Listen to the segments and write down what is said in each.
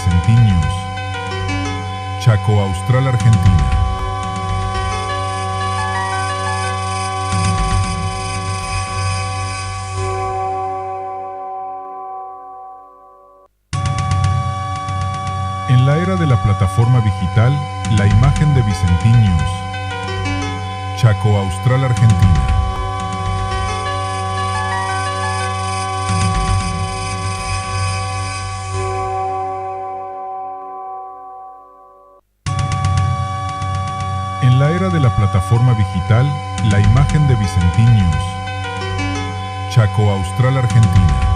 Vicentiños, Chaco Austral, Argentina. En la era de la plataforma digital, la imagen de Vicentiños, Chaco Austral, Argentina. En la era de la plataforma digital, la imagen de Vicentiños, Chaco Austral, Argentina.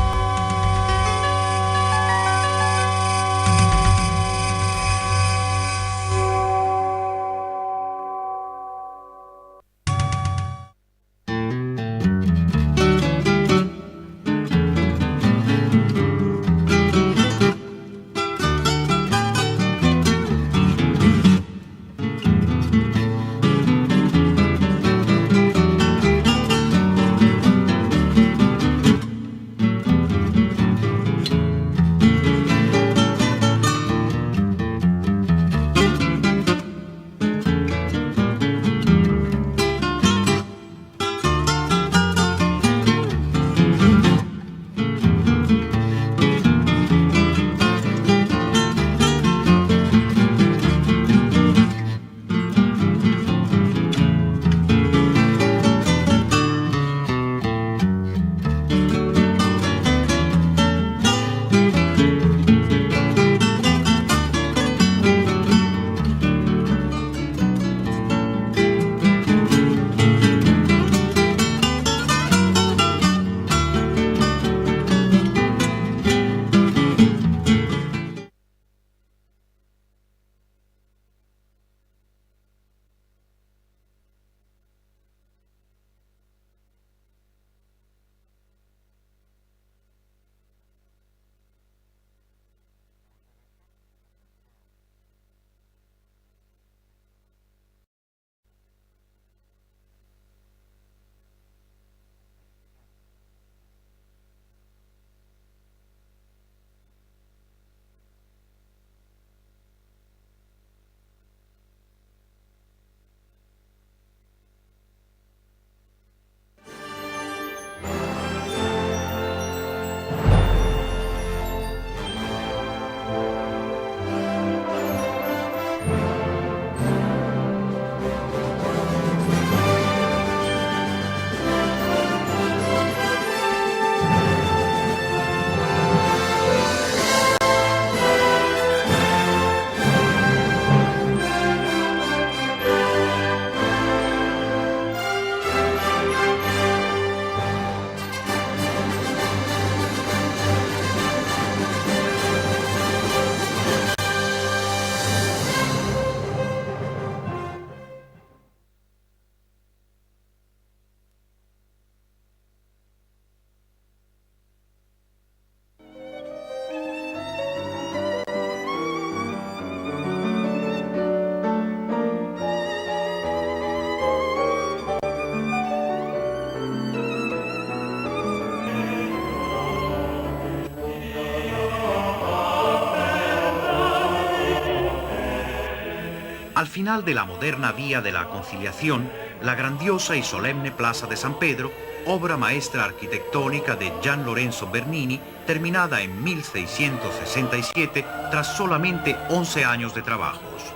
Al final de la moderna Vía de la Conciliación, la grandiosa y solemne Plaza de San Pedro, obra maestra arquitectónica de Gian Lorenzo Bernini, terminada en 1667 tras solamente 11 años de trabajos.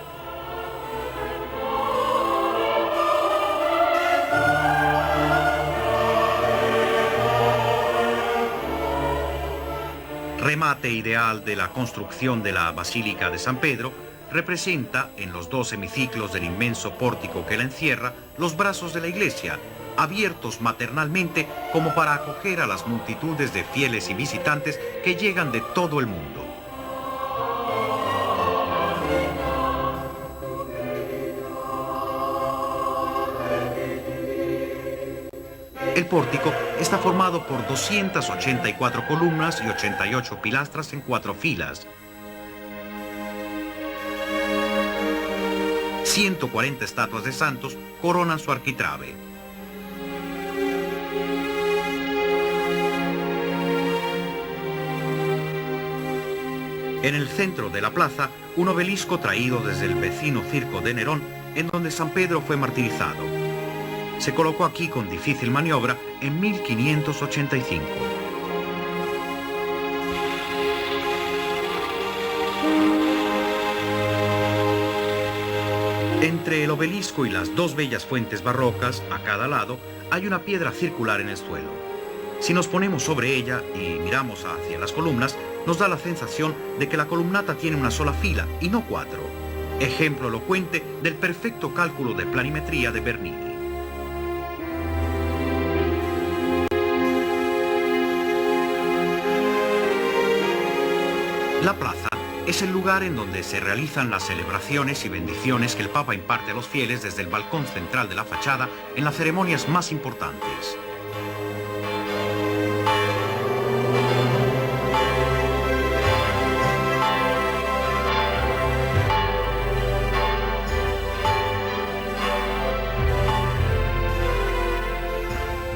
Remate ideal de la construcción de la Basílica de San Pedro, representa, en los dos hemiciclos del inmenso pórtico que la encierra, los brazos de la iglesia, abiertos maternalmente como para acoger a las multitudes de fieles y visitantes que llegan de todo el mundo. El pórtico está formado por 284 columnas y 88 pilastras en 4 filas. 140 estatuas de santos coronan su arquitrabe. En el centro de la plaza, un obelisco traído desde el vecino circo de Nerón, en donde San Pedro fue martirizado. Se colocó aquí con difícil maniobra en 1585. Entre el obelisco y las dos bellas fuentes barrocas, a cada lado, hay una piedra circular en el suelo. Si nos ponemos sobre ella y miramos hacia las columnas, nos da la sensación de que la columnata tiene una sola fila y no cuatro. Ejemplo elocuente del perfecto cálculo de planimetría de Bernini. La plaza es el lugar en donde se realizan las celebraciones y bendiciones que el Papa imparte a los fieles desde el balcón central de la fachada en las ceremonias más importantes.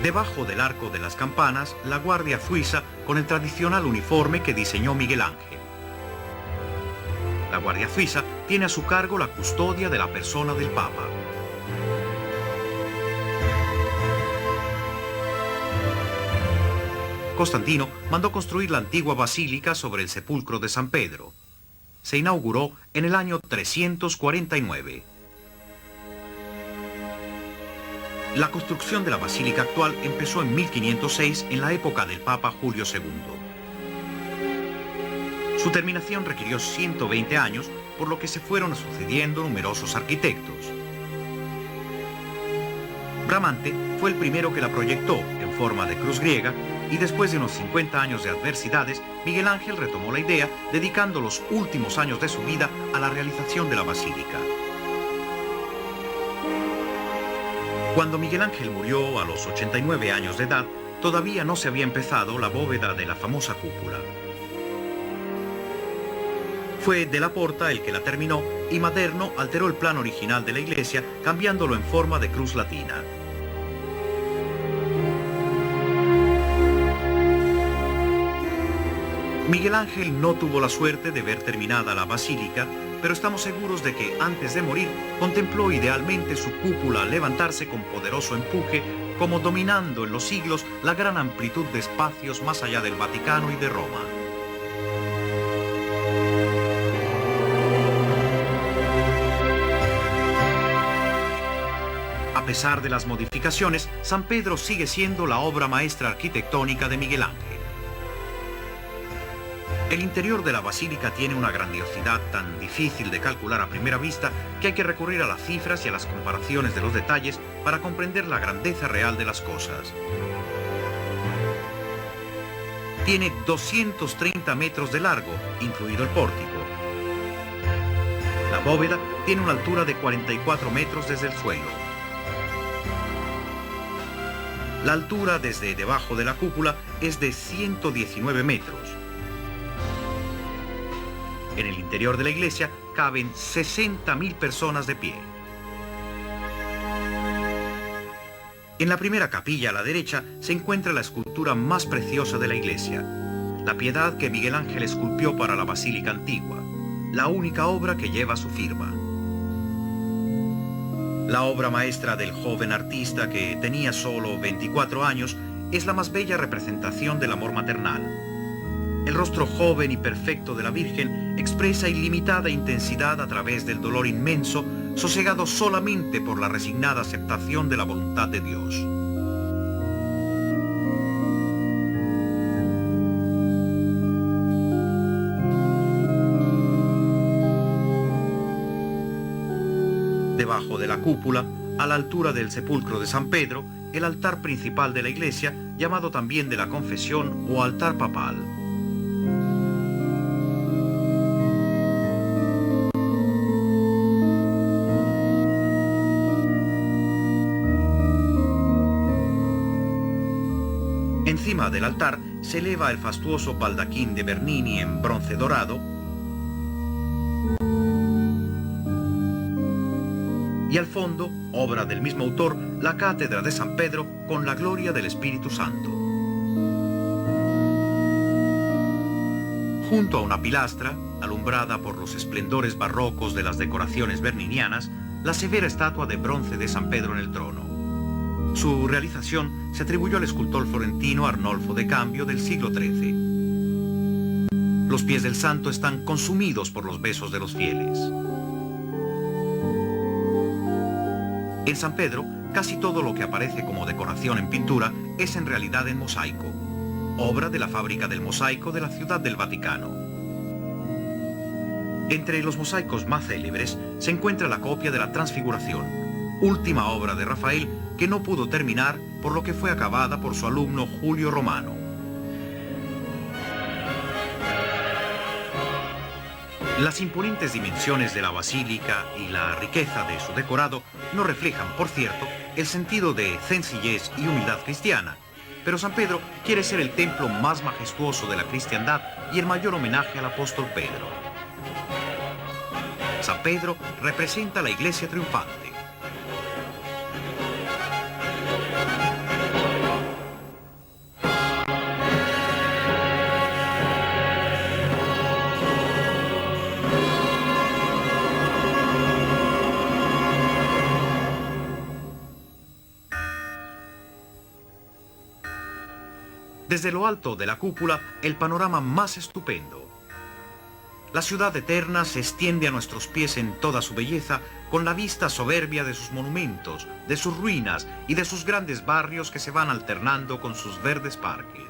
Debajo del arco de las campanas, la Guardia Suiza con el tradicional uniforme que diseñó Miguel Ángel. La Guardia Suiza tiene a su cargo la custodia de la persona del Papa. Constantino mandó construir la antigua basílica sobre el sepulcro de San Pedro. Se inauguró en el año 349. La construcción de la basílica actual empezó en 1506 en la época del Papa Julio II. Su terminación requirió 120 años, por lo que se fueron sucediendo numerosos arquitectos. Bramante fue el primero que la proyectó en forma de cruz griega y después de unos 50 años de adversidades, Miguel Ángel retomó la idea, dedicando los últimos años de su vida a la realización de la basílica. Cuando Miguel Ángel murió a los 89 años de edad, todavía no se había empezado la bóveda de la famosa cúpula. Fue Della Porta el que la terminó y Maderno alteró el plan original de la iglesia, cambiándolo en forma de cruz latina. Miguel Ángel no tuvo la suerte de ver terminada la basílica, pero estamos seguros de que antes de morir contempló idealmente su cúpula levantarse con poderoso empuje, como dominando en los siglos la gran amplitud de espacios más allá del Vaticano y de Roma. A pesar de las modificaciones, San Pedro sigue siendo la obra maestra arquitectónica de Miguel Ángel. El interior de la basílica tiene una grandiosidad tan difícil de calcular a primera vista que hay que recurrir a las cifras y a las comparaciones de los detalles para comprender la grandeza real de las cosas. Tiene 230 metros de largo, incluido el pórtico. La bóveda tiene una altura de 44 metros desde el suelo. La altura desde debajo de la cúpula es de 119 metros. En el interior de la iglesia caben 60.000 personas de pie. En la primera capilla a la derecha se encuentra la escultura más preciosa de la iglesia, la Piedad que Miguel Ángel esculpió para la basílica antigua, la única obra que lleva su firma. La obra maestra del joven artista, que tenía solo 24 años, es la más bella representación del amor maternal. El rostro joven y perfecto de la Virgen expresa ilimitada intensidad a través del dolor inmenso, sosegado solamente por la resignada aceptación de la voluntad de Dios. Debajo de la cúpula, a la altura del sepulcro de San Pedro, el altar principal de la iglesia, llamado también de la confesión o altar papal. Encima del altar se eleva el fastuoso baldaquín de Bernini en bronce dorado y al fondo, obra del mismo autor, la cátedra de San Pedro con la gloria del Espíritu Santo. Junto a una pilastra, alumbrada por los esplendores barrocos de las decoraciones berninianas, la severa estatua de bronce de San Pedro en el trono. Su realización se atribuyó al escultor florentino Arnolfo de Cambio del siglo XIII. Los pies del santo están consumidos por los besos de los fieles. En San Pedro, casi todo lo que aparece como decoración en pintura es en realidad en mosaico, obra de la fábrica del mosaico de la Ciudad del Vaticano. Entre los mosaicos más célebres se encuentra la copia de la Transfiguración, última obra de Rafael que no pudo terminar, por lo que fue acabada por su alumno Julio Romano. Las imponentes dimensiones de la basílica y la riqueza de su decorado no reflejan, por cierto, el sentido de sencillez y humildad cristiana, pero San Pedro quiere ser el templo más majestuoso de la cristiandad y el mayor homenaje al apóstol Pedro. San Pedro representa la iglesia triunfante. Desde lo alto de la cúpula, el panorama más estupendo. La ciudad eterna se extiende a nuestros pies en toda su belleza, con la vista soberbia de sus monumentos, de sus ruinas y de sus grandes barrios que se van alternando con sus verdes parques.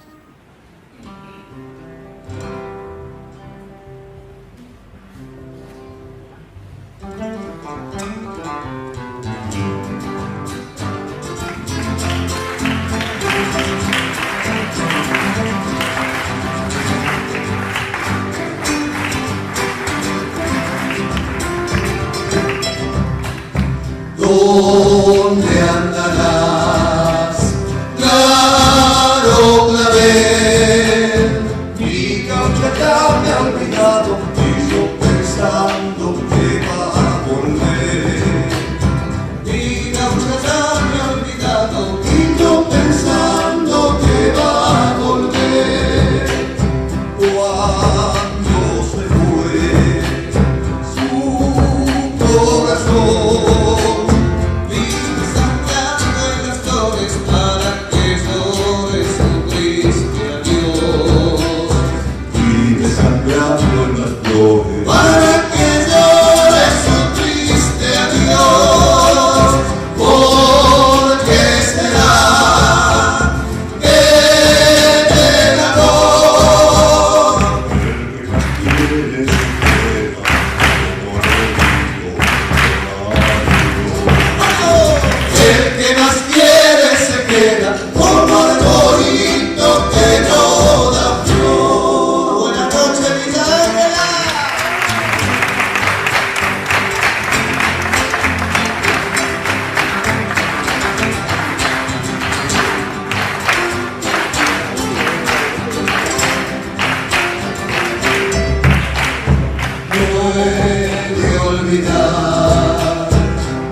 ¿Dónde andarás? Claro clavel, mi causa ya me ha olvidado y yo pensando que va a volver. Mi causa ya me ha olvidado y yo pensando que va a volver. Cuando se fue su corazón, para que llores su triste adiós, porque será el amor. El que más quiere se queda, como arbolito que no da flor. Buenas noches, mis ángeles. Puede olvidar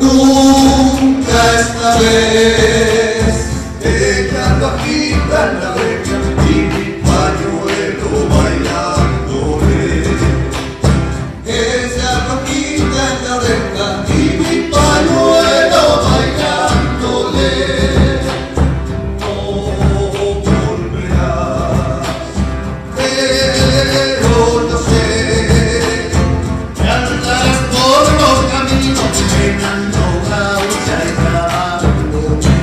nunca esta vez, dejando aquí tan la brecha y mi pañuelo bailándole. Esa rojita en la oreja y mi pañuelo bailándole. No volverás, pero no sé. Andarás por los caminos llenando gaucha y cantando.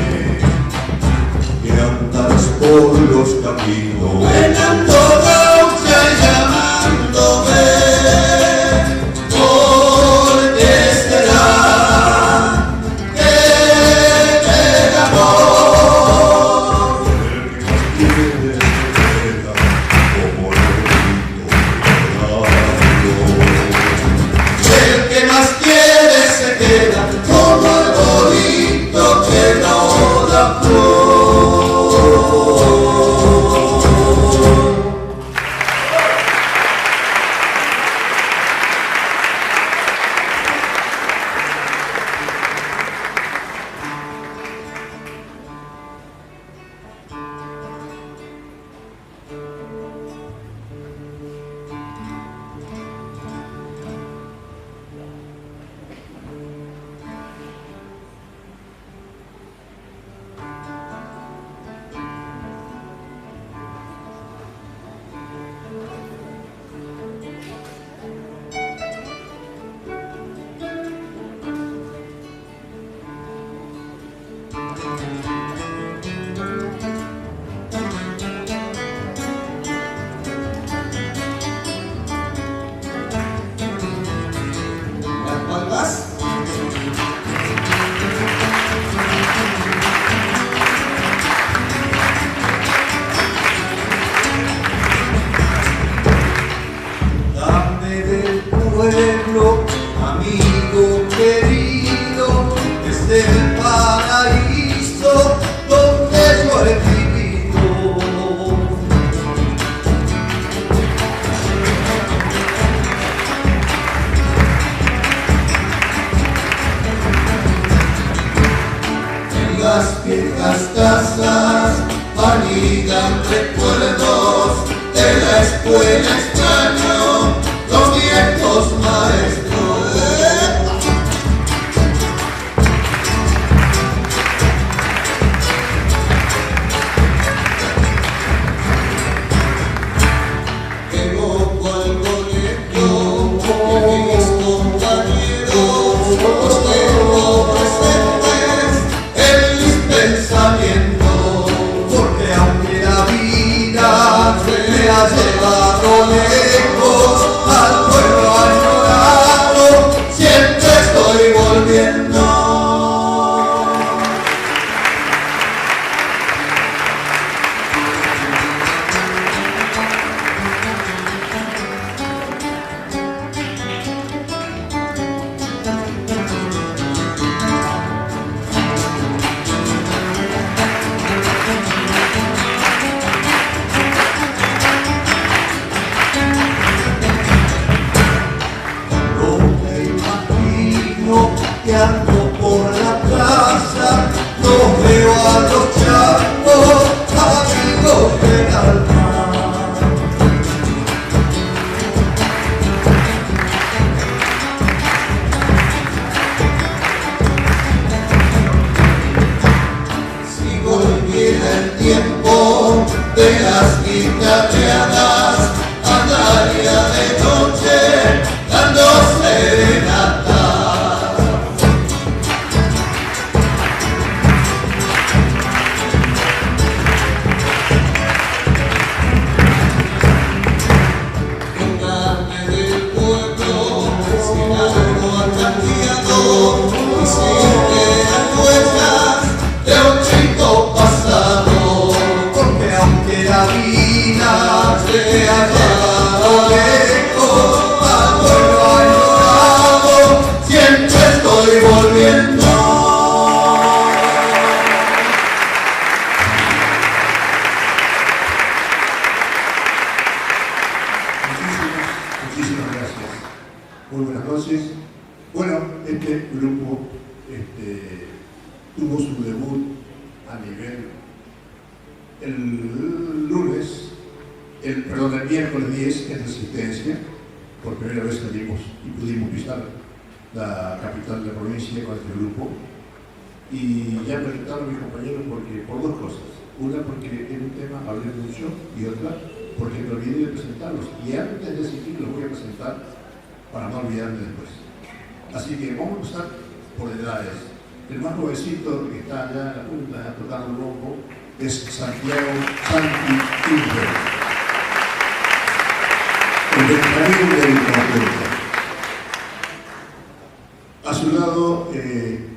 amigo querido, desde el paraíso donde yo he vivido. En las viejas casas anidan recuerdos de la escuela, extraño los viejos maestros. Evoco al colegio y mis compañeros, los tengo presentes en mis pensamientos, porque aunque la vida me ha llevado lejos al pueblo añorado, siempre estoy volviendo. Que ando por la plaza, no veo a los changos, amigos del alma. Si volviera el tiempo de las guitarreadas, andaría de noche dando serenata. Muchísimas gracias. Muy buenas noches. Bueno, este grupo tuvo su debut a nivel el miércoles 10 en Resistencia. Por primera vez salimos y pudimos visitar la capital de la provincia con este grupo. Y ya presentaron a mis compañeros por dos cosas. Una, porque en un tema hablé mucho, y otra, porque me olvidé de presentarlos. Y antes de decidir los voy a presentar para no olvidarme después. Así que vamos a empezar por edades. El más jovencito que está allá en la punta tocando el bombo es Santiago Santi Quinter, el Benjamín del conjunto. A su lado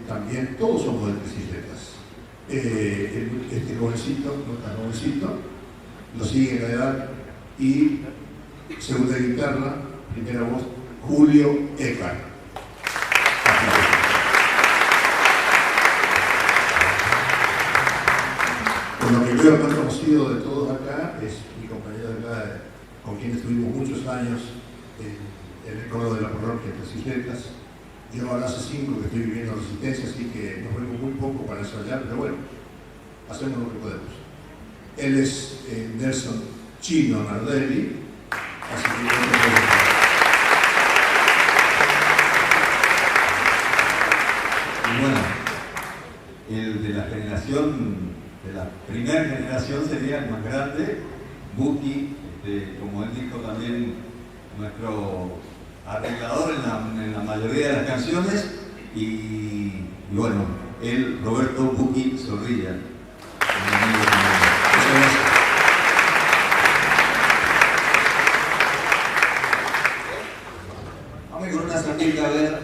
también todos somos de bicicletas. Este jovencito, no tan jovencito, lo sigue en la edad, y segunda guitarra, primera voz, Julio Ecar. Por lo que veo más conocido de todos acá es mi compañero de acá, con quien estuvimos muchos años en el coro de la parroquia de Bicicletas. Yo ahora hace 5 que estoy viviendo en Resistencia, así que nos vemos muy poco para ensayar, pero bueno, hacemos lo que podemos. Él es Nelson Chino Nardelli, así que y bueno, el de la generación, de la primera generación sería el más grande, Buki, como él dijo también, nuestro arreglador en la mayoría de las canciones, y bueno, él, Roberto Buki Zorrilla. Vamos con una sandita a ver,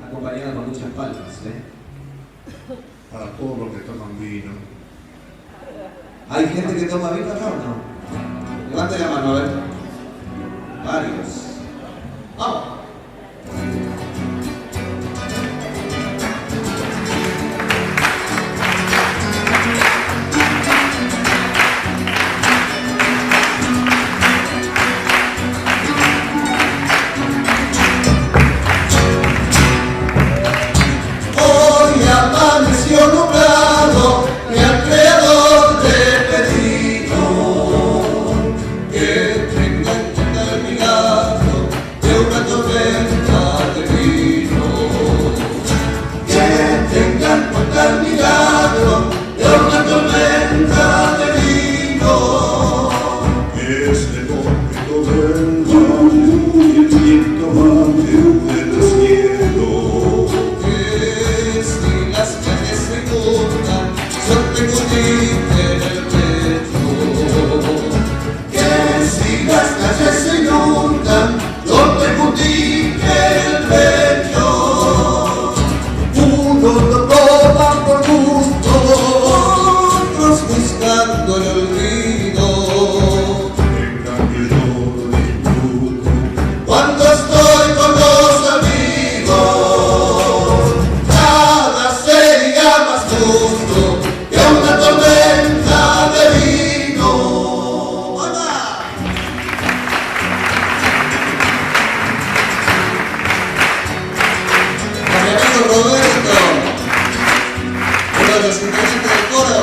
acompañada con muchas palmas, para todos los que toman vino. ¿Hay gente que toma vino acá o no? Levante la mano, a ver. Varios. ¡Vamos! tormenta de vino. Que tenga en cuenta el milagro de una tormenta de vino. Este momento del valle y el viento bate del cielo. Que si las calles se inundan, yo tengo en el pecho. Que si las calles se inundan, yo tengo en el pecho. Unos lo toman por gusto, otros buscando el olvido. En cambio yo disfruto Cuando estoy con los amigos, nada sería más justo que una tormenta de vino. ¡Hola! A mi amigo Roberto, uno de los integrantes del coro.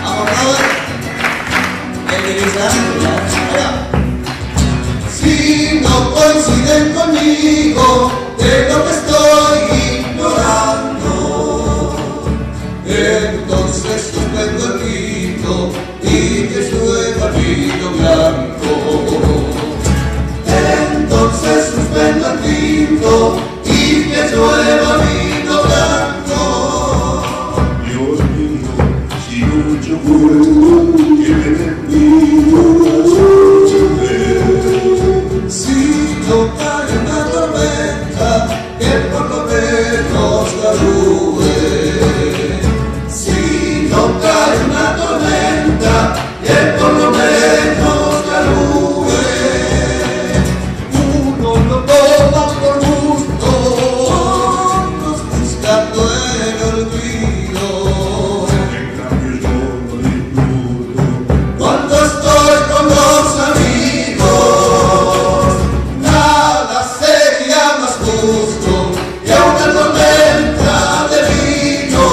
Vamos, Robert. El que dice, ahora. Si no coinciden conmigo de lo que estoy ignorando, entonces suspendo el grito y que llueva vino blanco. Entonces suspendo el grito y que llueva vino blanco. Dios mío, si mucho fuego que me desvío Si no cae una tormenta, que por lo menos la nube. Si no cae una tormenta, que por lo menos la nube. Uno lo toma por gusto, otros buscando el olvido. en cambio yo no disfruto Cuando estoy con los amigos, nada sería más justo que una tormenta de vino.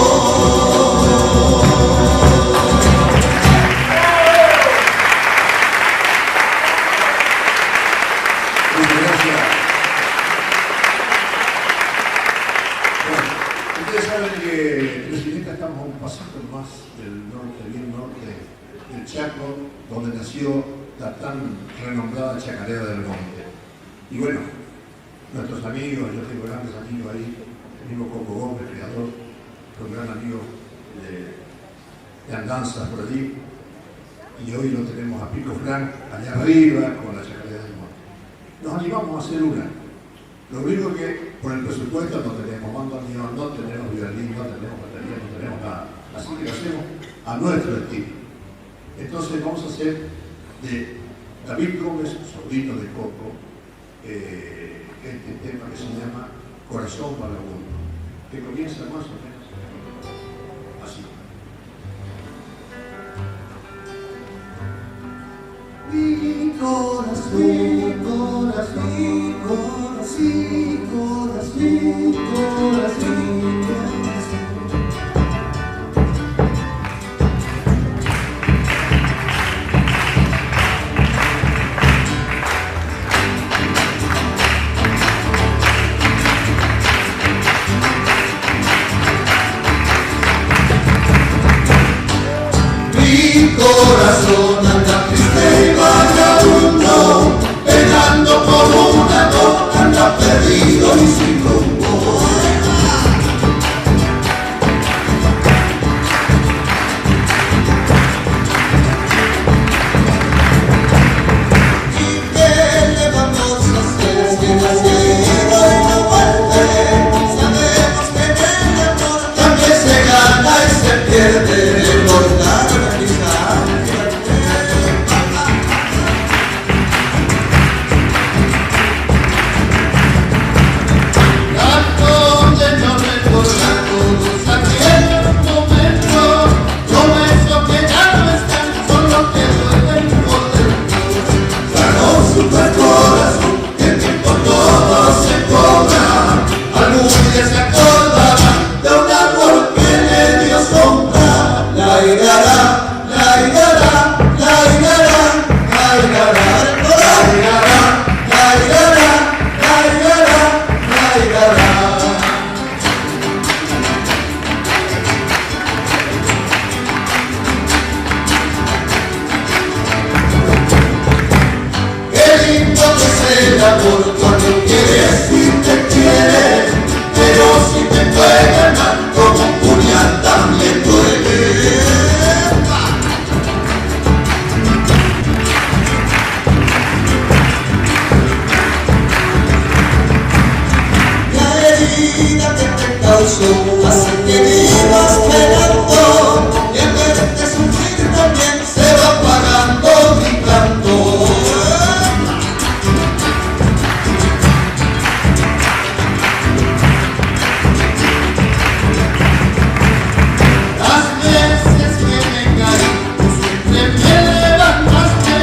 Muchas gracias. Bueno, ustedes saben que Presidenta estamos a un pasito más del norte, bien norte del Chaco, donde nació la tan renombrada Chacarera del Monte. Y bueno, nuestros amigos, yo tengo grandes amigos ahí, el mismo Coco Gómez, creador, un gran amigo de andanzas por allí. Y hoy lo tenemos a Pico Frank allá arriba con la Chacarera del Monte. Nos animamos a hacer una. Lo único que por el presupuesto no tenemos mando avión, no tenemos violín, no tenemos batería, no tenemos nada. Así que lo hacemos a nuestro estilo. Entonces vamos a hacer de David Gómez, sobrino de Coco, este tema que se llama Corazón Vagabundo, que comienza más o menos así. Mi corazón, mi corazón, mi corazón, mi corazón, mi corazón. maravilloso hace que vivas esperando y en vez de sufrir también se va apagando mi canto. Las veces que me caí, tú siempre me levantaste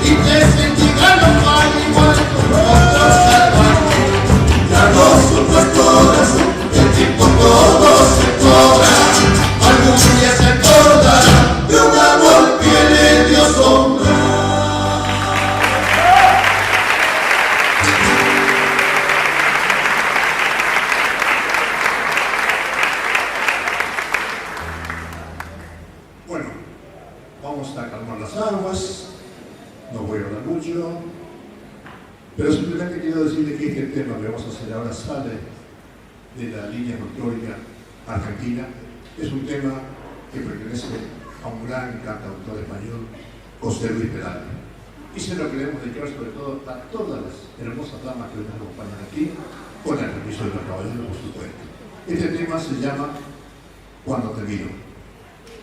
y te sentí ganas mal igual que otros salvajes. Ya no sufras corazón, el tiempo todo se cobra, algún día se acordará de un amor que le dio sombra. Bueno, vamos a calmar las aguas, no voy a hablar mucho, pero simplemente quiero decirle que este tema que vamos a hacer ahora sale de la línea folclórica argentina. Es un tema que pertenece a un gran cantautor español, José Luis Peralta. Y se lo queremos dedicar sobre todo a todas las hermosas damas que hoy nos acompañan aquí, con el permiso de los caballeros, por supuesto. Este tema se llama Cuando te miro.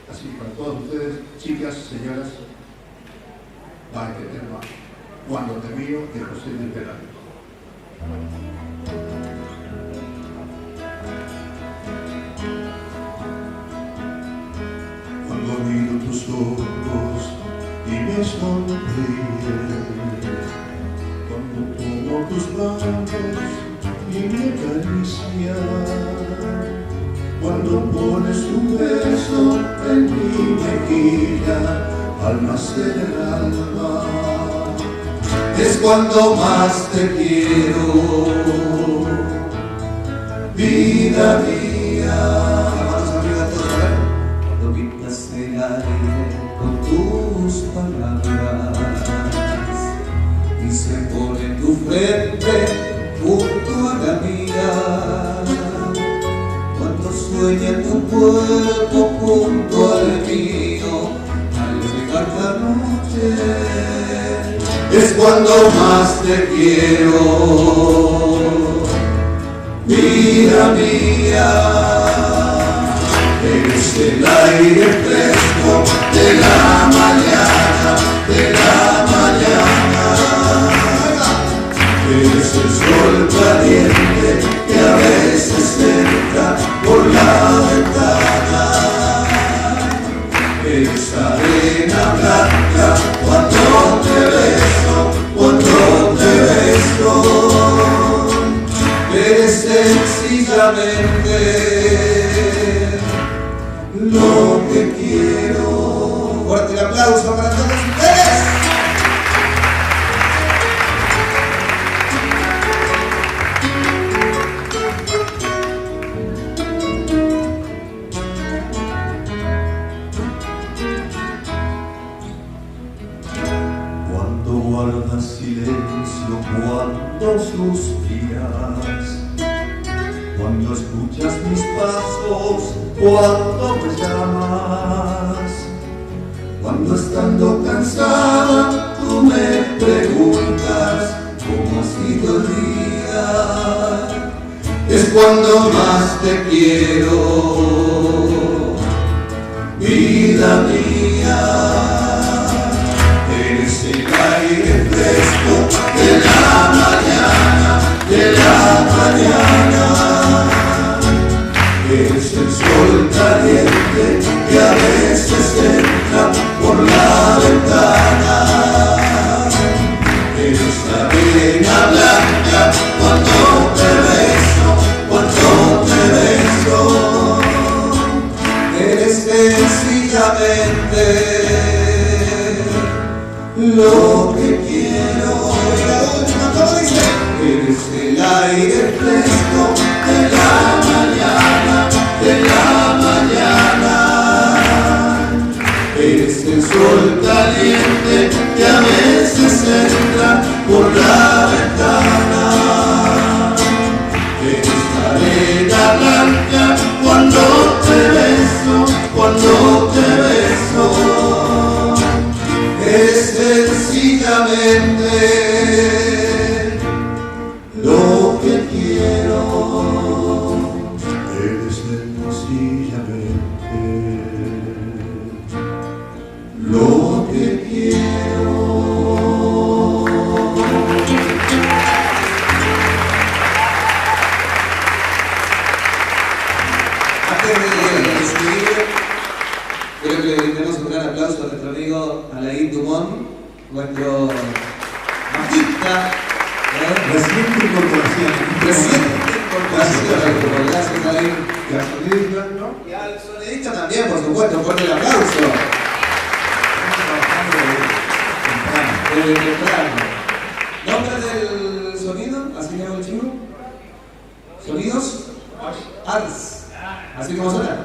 Así que para todos ustedes, chicas, señoras, va este tema, Cuando te miro, de José Luis Peralta. Cuando miro tus ojos y me sonríes, cuando tomo tus manos y me acaricias, cuando pones un beso en mi mejilla al nacer el alma, Es cuando más te quiero, vida mía. Manos arriba todos, a ver. Cuando pintas el aire con tus palabras y se pone tu frente junto a la mía. Cuando sueña tu cuerpo junto al mío al llegar la noche. Es cuando más te quiero, vida mía. Eres el aire fresco de la mañana, de la mañana. Eres el sol caliente que a veces entra por la ventana. Eres arena blanca cuando te beso, cuando te beso. Eres sencillamente lo que quiero. Fuerte el aplauso para todos ustedes. cuando guardas silencio, cuando suspiras, cuando escuchas mis pasos, cuando me llamas, Cuando estando cansada tú me preguntas cómo ha sido el día. Es cuando más te quiero, vida mía. Eres el aire fresco de la mañana, de la mañana. Eres el sol caliente que a veces entra por la ventana. Eres la arena blanca cuando te beso, cuando te beso. Eres sencillamente lo que quiero. Y la última, ¿cómo dice? Eres el aire fresco de la mañana, de la mañana. Eres el sol caliente que a veces entra por la ventana. Eres la arena blanca cuando te beso, cuando te beso. Es sencillamente lo que quiero. nuestro bajista, Reciente incorporación. reciente incorporación al grupo. Gracias a él. Y al sonidista, ¿no? Y al sonidista también, por supuesto, fuerte el aplauso. Estamos trabajando temprano. Desde temprano. ¿Nombre del sonido? ¿Así le hago el chivo? ¿Sonidos? Ars. ¿Así como suena?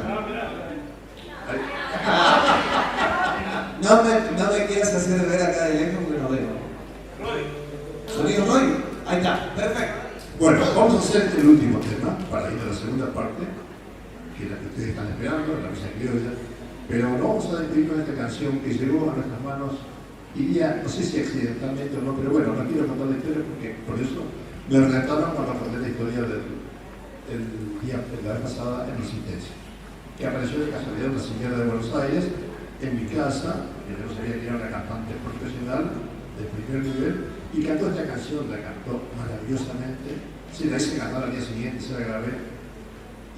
No me quieras hacer ver acá de lejos porque no veo. ¿Sonido Roy? Ahí está, perfecto. Bueno, vamos a hacer el último tema para ir a la segunda parte, que es la que ustedes están esperando, la misa criolla. Pero nos vamos a despedir con esta canción que llegó a nuestras manos, iría, no sé si accidentalmente o no, pero bueno, no quiero contar la historia porque por eso me relataron cuando conté la historia de la vez pasada en Resistencia, que apareció de casualidad una señora de Buenos Aires en mi casa, que yo sabía que era una cantante profesional de primer nivel, y cantó esta canción, la cantó maravillosamente, se la hice cantar al día siguiente, se la grabé,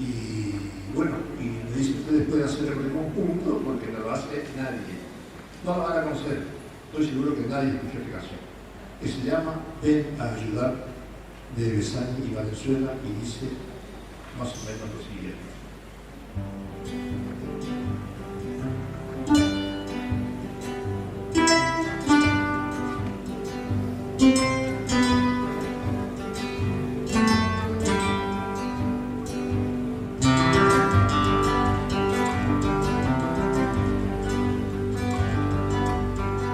y bueno, y me dice, ustedes pueden hacer el conjunto porque no lo hace nadie, no lo van a conocer, estoy seguro que nadie escuchó esta canción, que se llama Ven a ayudar, de Besani y Valenzuela, y dice más o menos lo siguiente.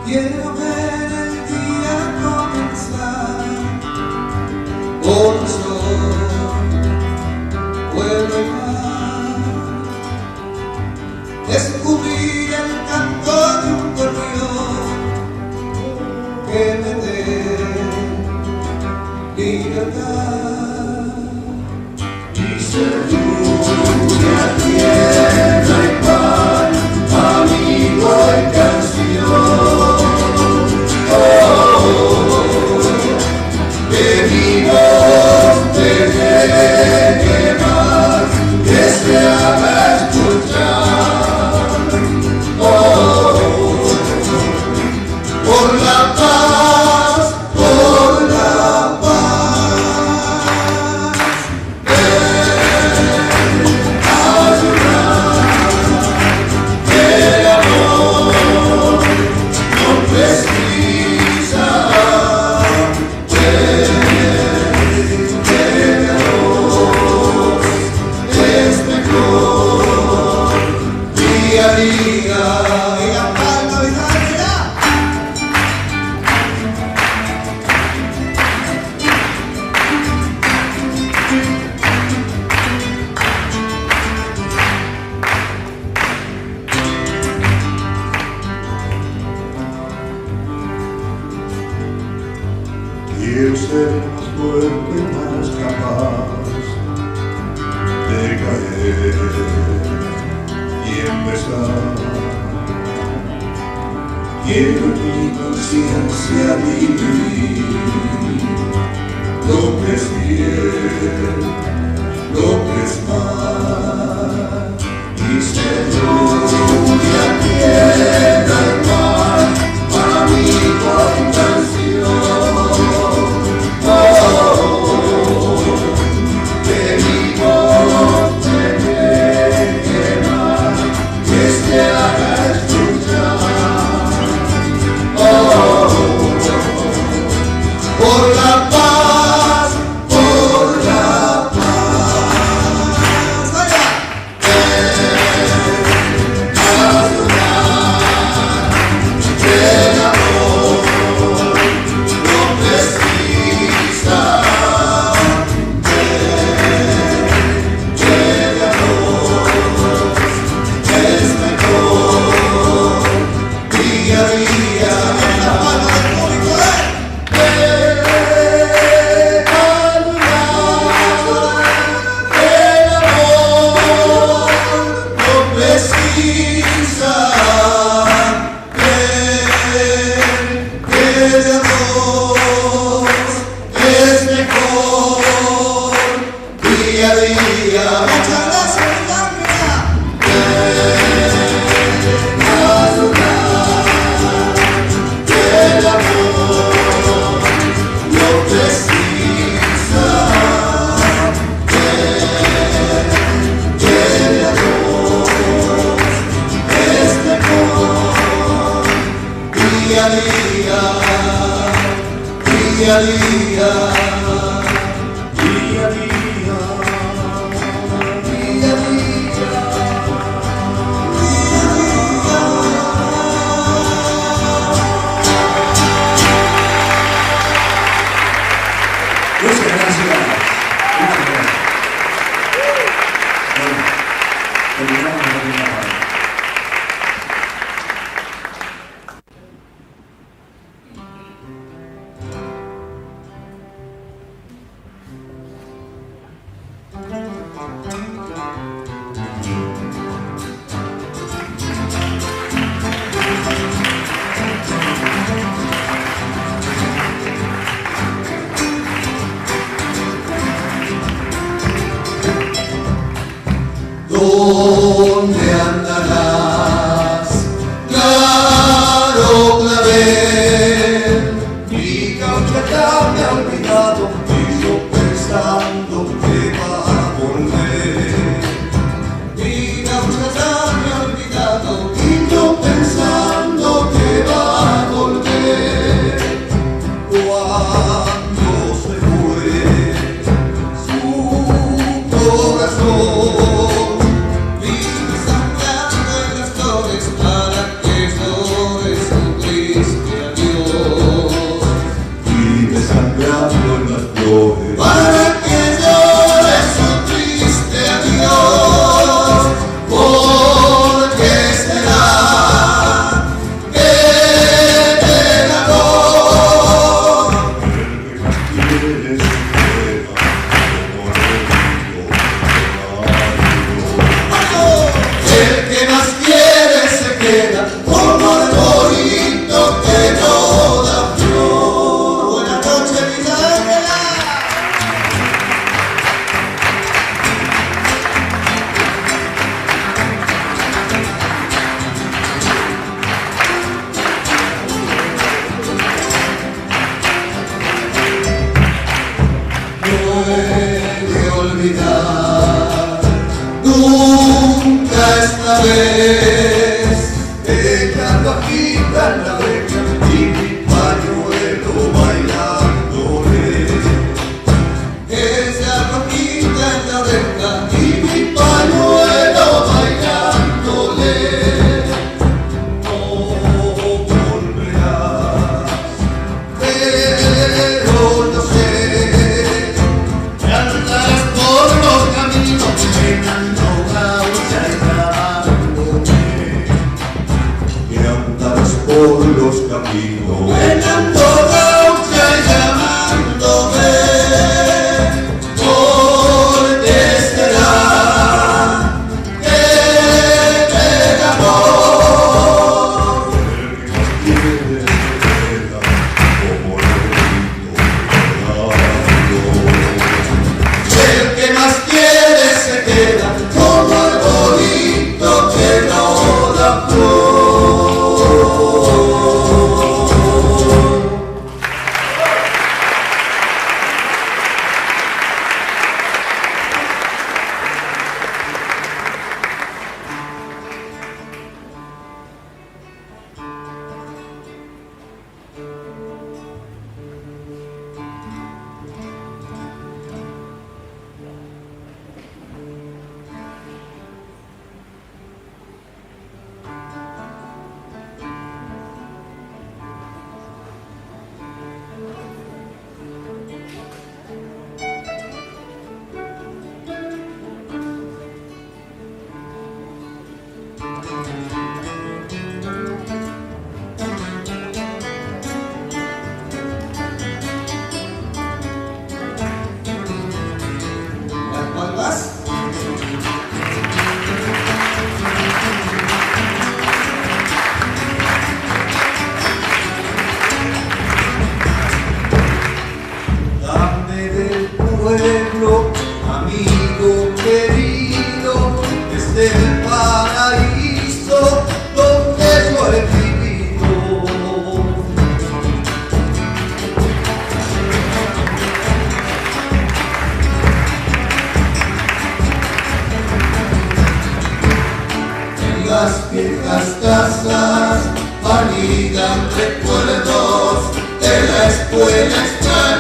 Quiero ver el día comenzar, corazón, vuelo y mar, descubrir el canto de un gorrión que me dé libertad. Y ser lluvia, tierra y mar, amigo y canción. Que mi voz te llegue más, que se haga escuchar. Por la paz, por la paz. Ayudar, el amor no precisa. Es mejor día a día y la palma de la Quiero ser más fuerte, más capaz de caer y empezar. Quiero en mi conciencia vivir lo que es bien, lo que es mal. Y ser lluvia, tierra y mar, amigo y canción. Que mi voz te llegue más, que se haga escuchar. Por la paz, por la paz. El amor no precisa. Es mejor día a día en la mano del público el amor no precisa el amor es mejor día a día. Muchas gracias, el día a día, día a día, día a día. Muchas gracias. Bueno, terminamos la primera parte. ¿Dónde andarás? Claro clavel, mi caucha ya me ha olvidado y yo pensando que va a volver. Mi caucha ya me ha olvidado y yo pensando que va a volver. Cuando se fue su corazón, sangrando en las flores. para que llores un triste adiós, porque será que el amor Quieres el que más quiere se queda como el bonito que no da flor. Buenas noches, Villa Ángela. Puede olvidar nunca esta vez, dejando agita en la oreja y mi pañuelo bailándole. Esa rojita en la oreja y mi pañuelo bailándole. No volverás, pero no sé, que andarás por los caminos llenando gaucha y dándome. que andarás por los caminos. Llenando gaucha y llamándome, porque será que el amor Quieres queda como el el que más quiere se queda como el bonito que no da flor. Las palmas. Dame del pueblo, amigo querido, desde el paraíso donde yo he vivido. En las viejas casas anidan recuerdos de la escuela extraña.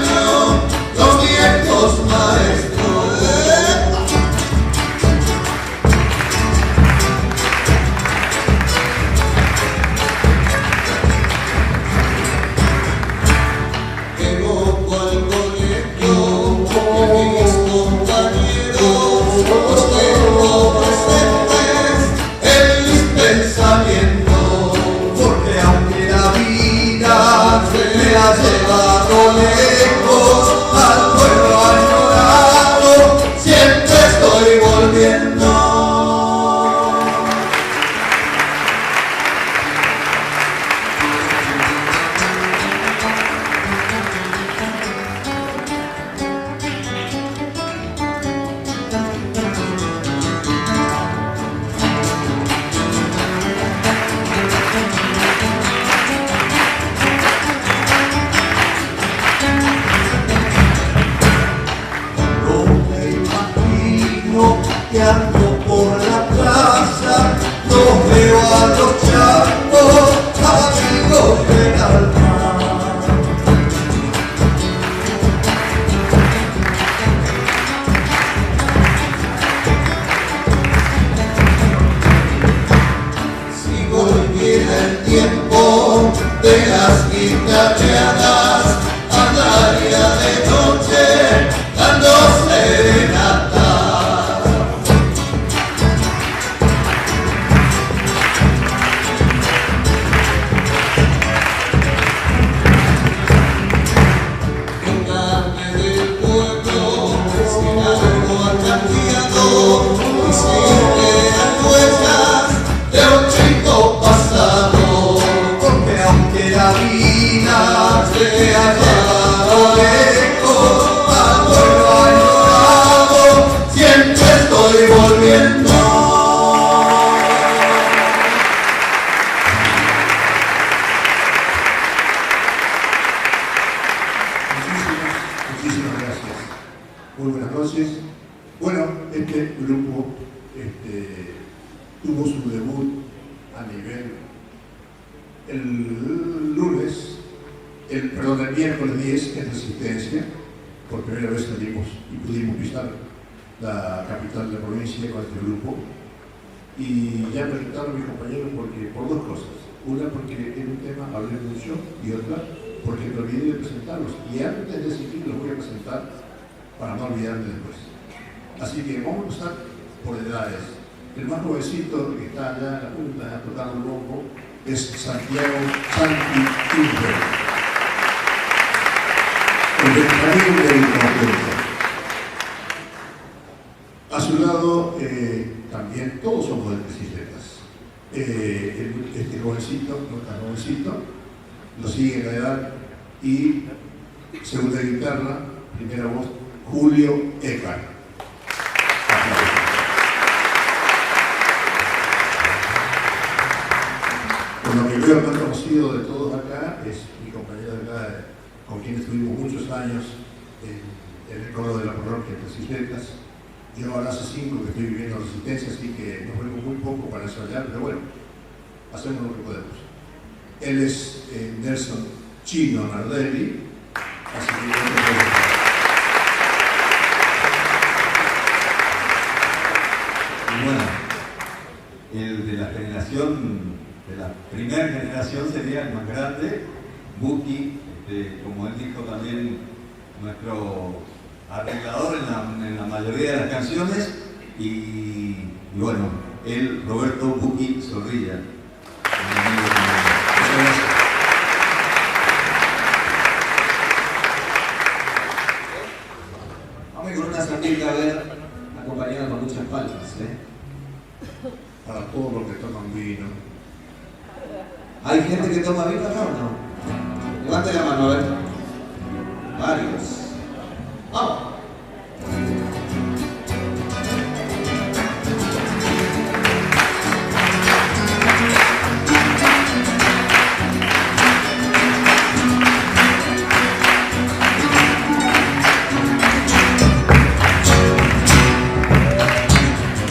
de allá lejos, cuando el dorado, siempre estoy volviendo. Muchísimas gracias. Muy buenas noches. Bueno, este grupo tuvo su debut a nivel el miércoles 10 en Resistencia. Por primera vez salimos y pudimos pisar la capital de la provincia con este grupo. Y ya presentaron a mis compañeros por dos cosas. Una, porque en un tema hablé mucho, y otra, porque me olvidé de presentarlos. Y antes de seguir los voy a presentar para no olvidarme después. Así que vamos a empezar por edades. El más jovencito que está allá en la punta tocando el bombo es Santiago Santi Timber, el Benjamín del conjunto. A su lado también todos somos de bicicletas. Este jovencito, no tan jovencito, lo sigue en la edad, y segunda guitarra, primera voz, Julio Ecar. Lo que veo más conocido de todos acá es mi compañera de acá, con quien estuvimos muchos años en el coro de la parroquia de Bicicletas. Yo ahora hace 5 que estoy viviendo en Resistencia, así que nos vemos muy poco para ensayar, pero bueno, hacemos lo que podemos. Él es Nelson Chino Nardelli, así que y bueno, el de la generación, de la primera generación, sería el más grande, Buki, como él dijo también, nuestro arreglador en la mayoría de las canciones, y bueno, él, Roberto Buki Zorrilla. Vamos a ir con una sandita, a ver, acompañada con muchas palmas, para todos los que toman vino. ¿Hay gente que toma vino acá o no? Levante la mano, a ver. Varios. ¡Vamos!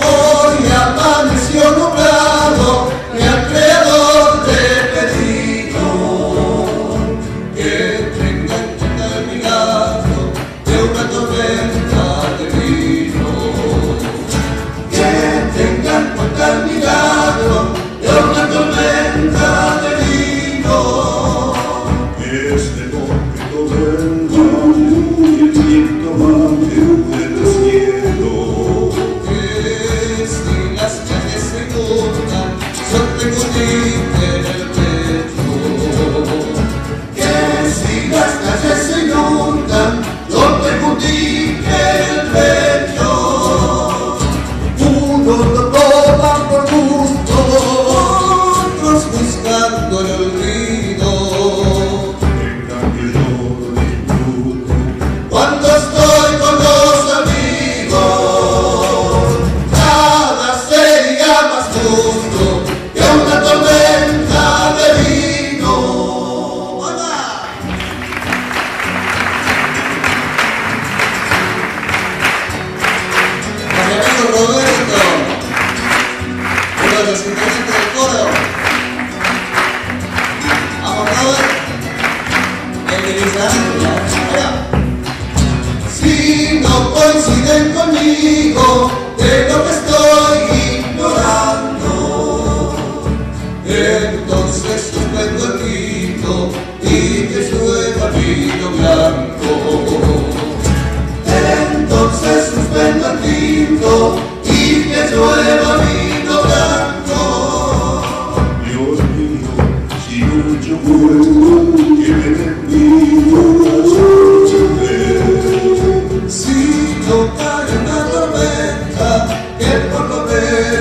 Hoy amaneció nublado, y al creador le pedido que tenga en cuenta el milagro de una tormenta de vino. Que tenga en cuenta el milagro de una tormenta de vino. Este momento del valle y el viento baje del cielo. Que si las calles se inundan, sorprendente en el pecho. Que si las calles se inundan, sorprendente en el pecho. Unos lo toman por gusto, otros buscando el olvido. Deja que yo disfrute. Cuando estoy con los amigos, nada sería más justo que una tormenta de vino. ¡Hola! Con mi amigo Roberto, uno de los integrantes del coro. Vamos, Robert. El de Luis Ángel. Allá. Si no coinciden conmigo de lo que estoy ignorando, entonces suspendo el grito y que llueva vino blanco. Entonces suspendo el grito y que llueva vino blanco. Dios mío, si mucho fuego que me bendigo las noches. Si no cae una tormenta, que por lo menos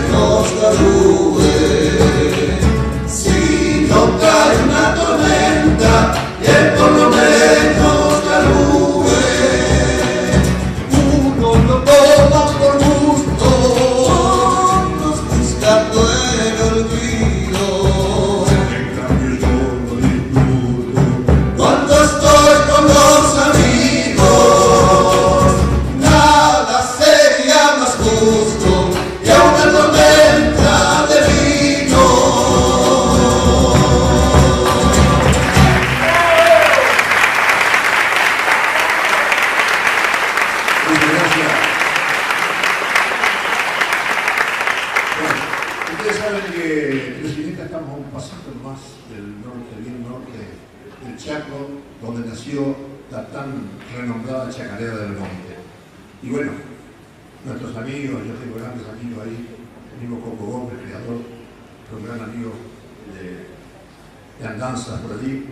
Muchas gracias. Bueno, ustedes saben que Resilita estamos a un pasito más del norte, bien norte del Chaco, donde nació la tan renombrada Chacarera del Monte. Y bueno, nuestros amigos, yo tengo grandes amigos ahí, el mismo Coco Gómez, creador, un gran amigo de andanzas por allí.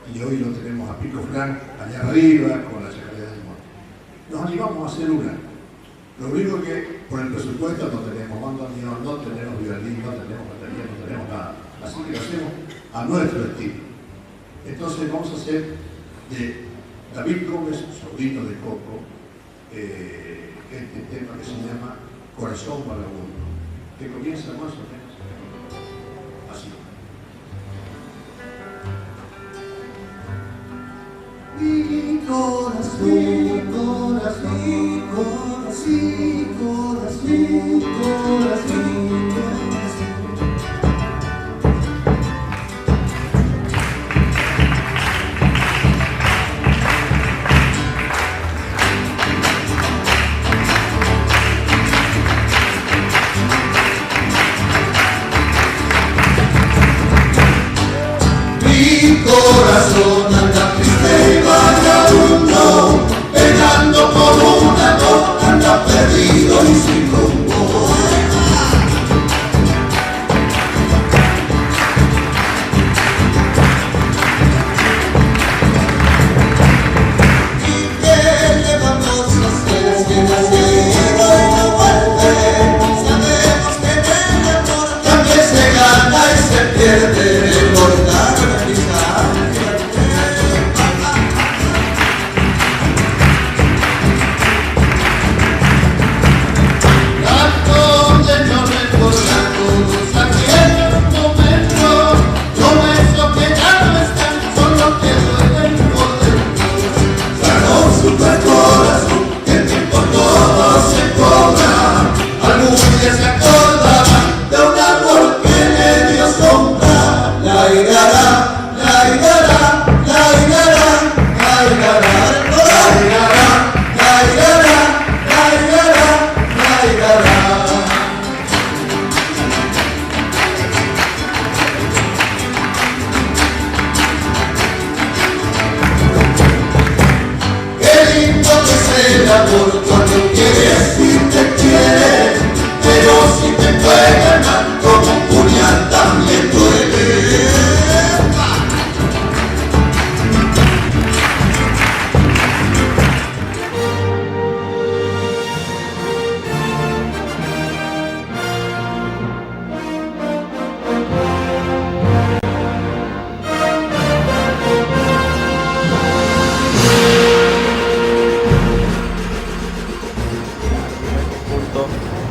Y hoy lo tenemos a Pico Flan, allá arriba, con la Chacarera del Monte. Nos animamos a hacer una. Lo único que por el presupuesto no tenemos bandoneón, no tenemos violín, no tenemos batería, no tenemos nada. Así que lo hacemos a nuestro estilo. Entonces vamos a hacer de David Gómez, sobrino de Coco, este tema que se llama Corazón Vagabundo, que comienza más o menos así. Mi corazón, mi corazón, mi corazón, mi corazón. Mi corazón anda triste y vagabundo, penando por un amor, anda perdido y sin rumbo. ¿Y qué le vamos a hacer? Es que nació y no vuelve. Sabemos que en el amor también se gana y se pierde. Cuando quieres y te quiere, pero si te juega mal como un puñal también duele.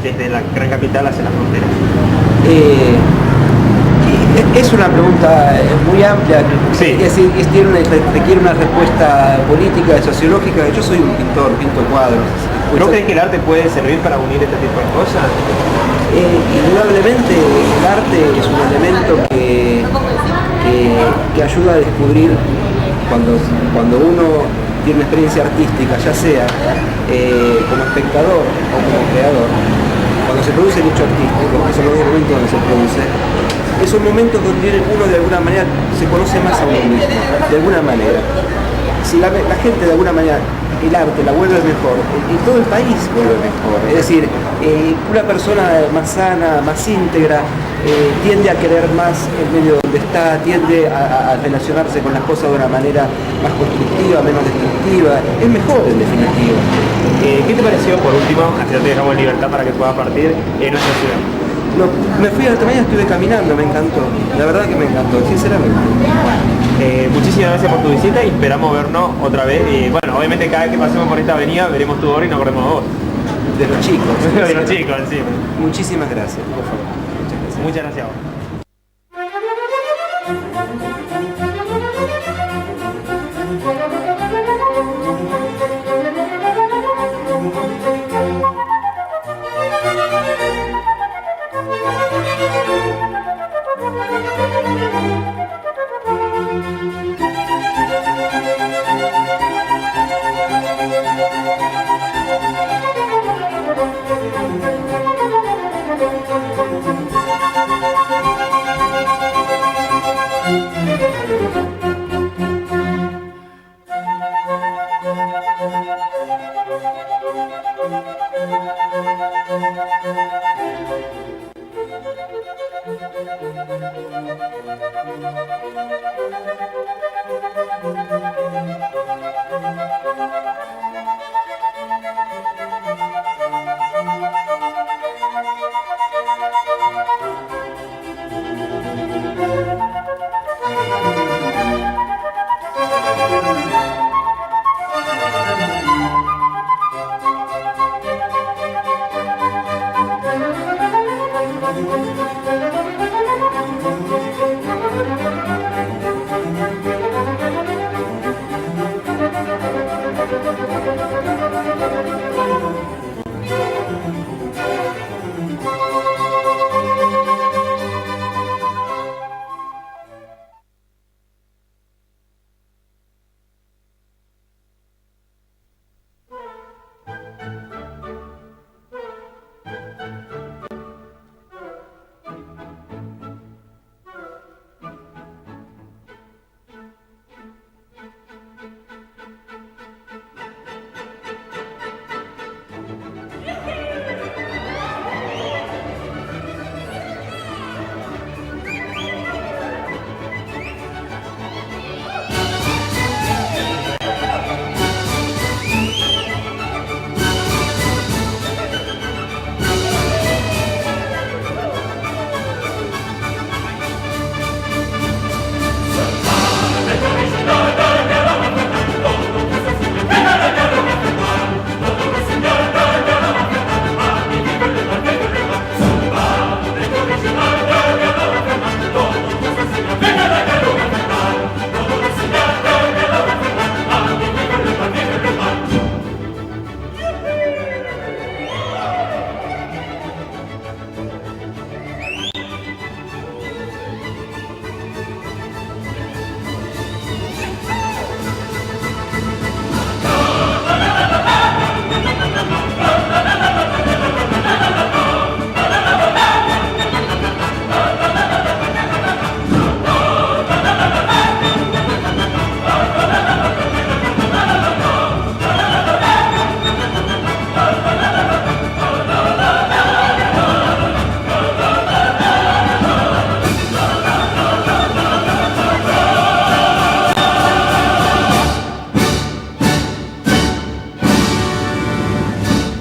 Desde la gran capital hacia la frontera. Es una pregunta muy amplia, Sí. Requiere una respuesta política, sociológica. Yo soy un pintor, pinto cuadros. ¿No crees que el arte puede servir para unir este tipo de cosas? Indudablemente el arte es un elemento que ayuda a descubrir cuando uno tiene una experiencia artística, ya sea como espectador o como creador. Cuando se produce el hecho artístico, que son los dos momentos donde se produce, esos momentos donde uno de alguna manera se conoce más a uno mismo, de alguna manera. Si la gente de alguna manera el arte la vuelve mejor, y todo el país vuelve mejor. Es decir, una persona más sana, más íntegra, tiende a querer más el medio donde está, tiende a relacionarse con las cosas de una manera más constructiva, menos destructiva. Es mejor en definitiva. ¿Qué te pareció, por último, así te dejamos en libertad para que puedas partir, en nuestra ciudad? Me fui a la mañana, estuve caminando, me encantó. La verdad que me encantó, sinceramente. Muchísimas gracias por tu visita y esperamos vernos otra vez. Bueno, obviamente cada vez que pasemos por esta avenida veremos tu obra y nos acordemos de vos. De los chicos. De los chicos, sí. Muchísimas gracias, por favor. Muchas gracias a vos. Thank you.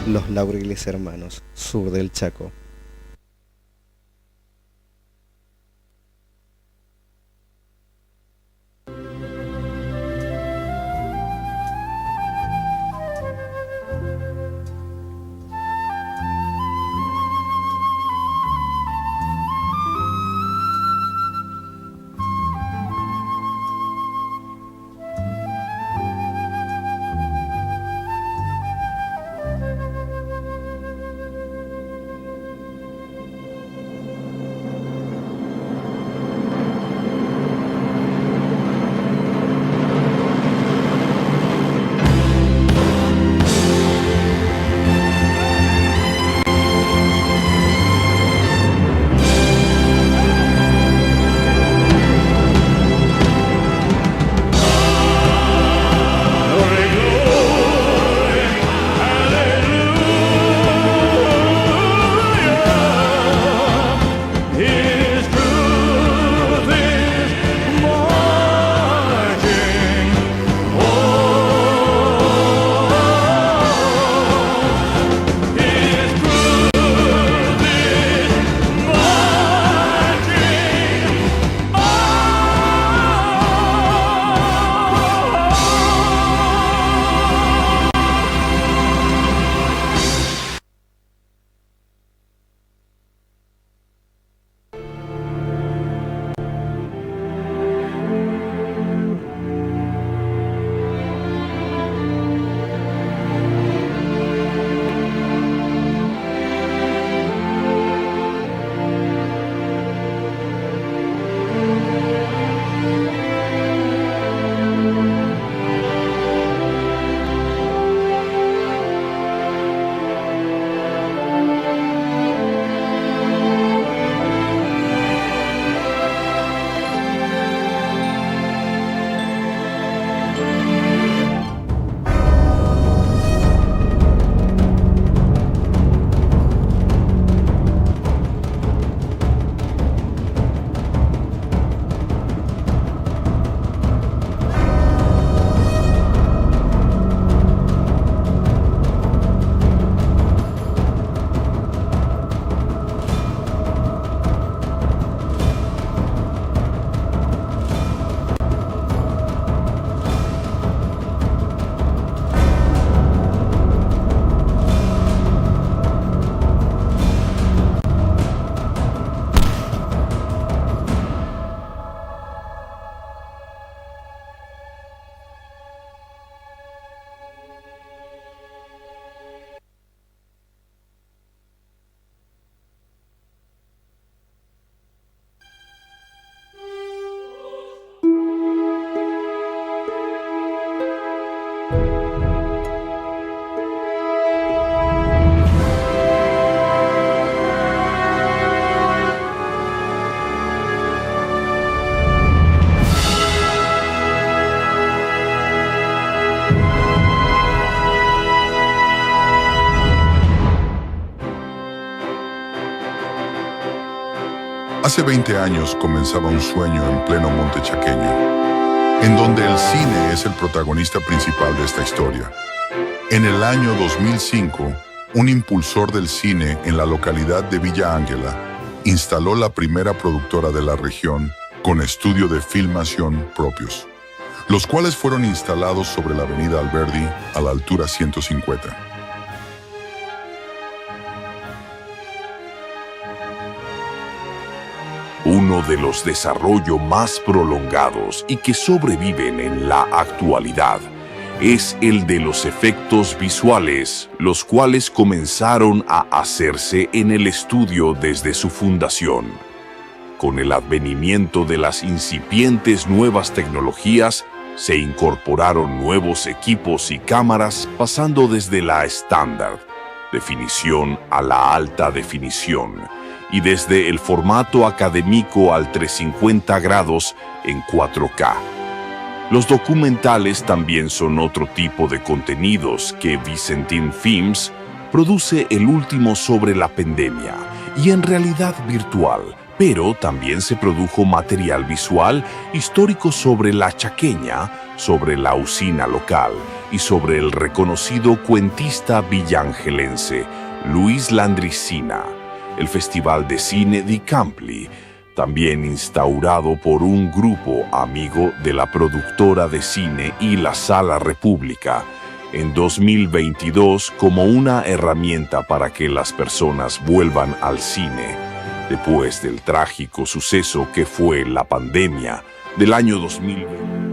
Los Laureles Hermanos, sur del Chaco. Hace 20 años comenzaba un sueño en pleno monte chaqueño, en donde el cine es el protagonista principal de esta historia. En el año 2005, un impulsor del cine en la localidad de Villa Ángela instaló la primera productora de la región con estudio de filmación propios, los cuales fueron instalados sobre la avenida Alberdi a la altura 150. Uno de los desarrollos más prolongados y que sobreviven en la actualidad es el de los efectos visuales, los cuales comenzaron a hacerse en el estudio desde su fundación. Con el advenimiento de las incipientes nuevas tecnologías, se incorporaron nuevos equipos y cámaras, pasando desde la estándar definición a la alta definición, y desde el formato académico al 350 grados en 4K. Los documentales también son otro tipo de contenidos que Vicentín Films produce, el último sobre la pandemia y en realidad virtual, pero también se produjo material visual histórico sobre la chaqueña, sobre la usina local y sobre el reconocido cuentista villangelense Luis Landricina. El Festival de Cine di Campli, también instaurado por un grupo amigo de la productora de cine y la Sala República, en 2022 como una herramienta para que las personas vuelvan al cine, después del trágico suceso que fue la pandemia del año 2020.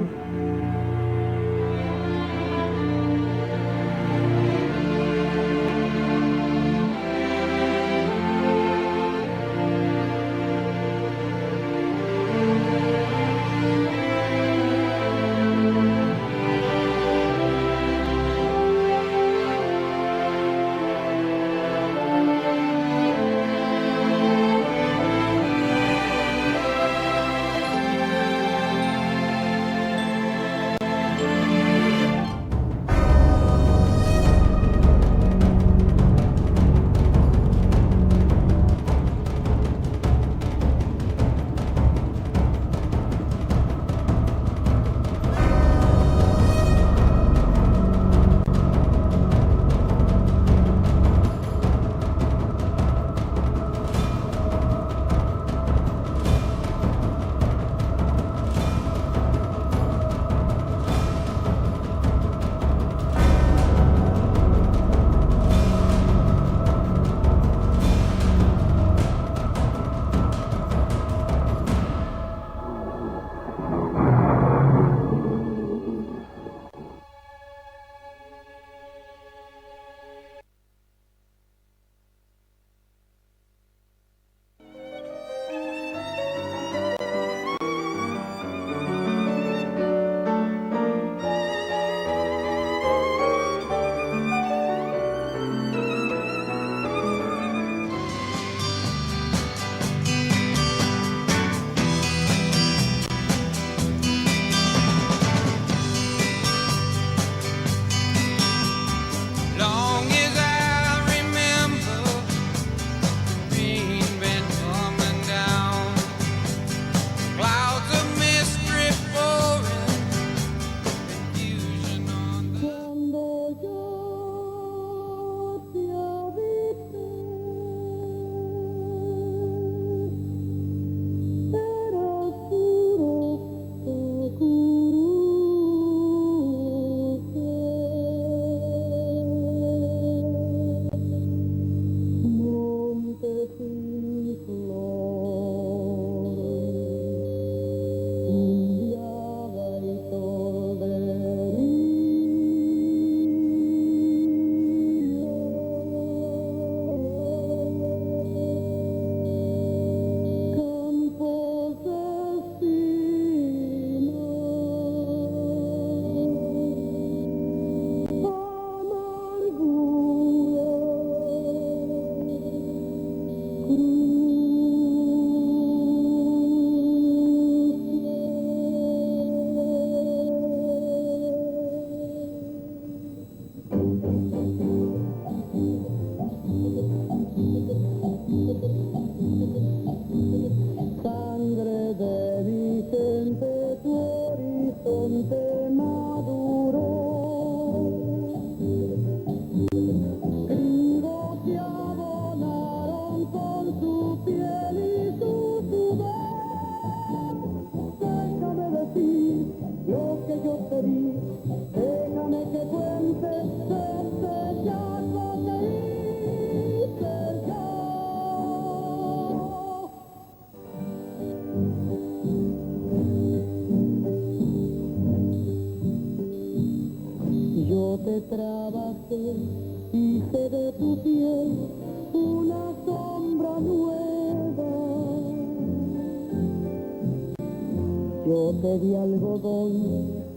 Yo te di algodón,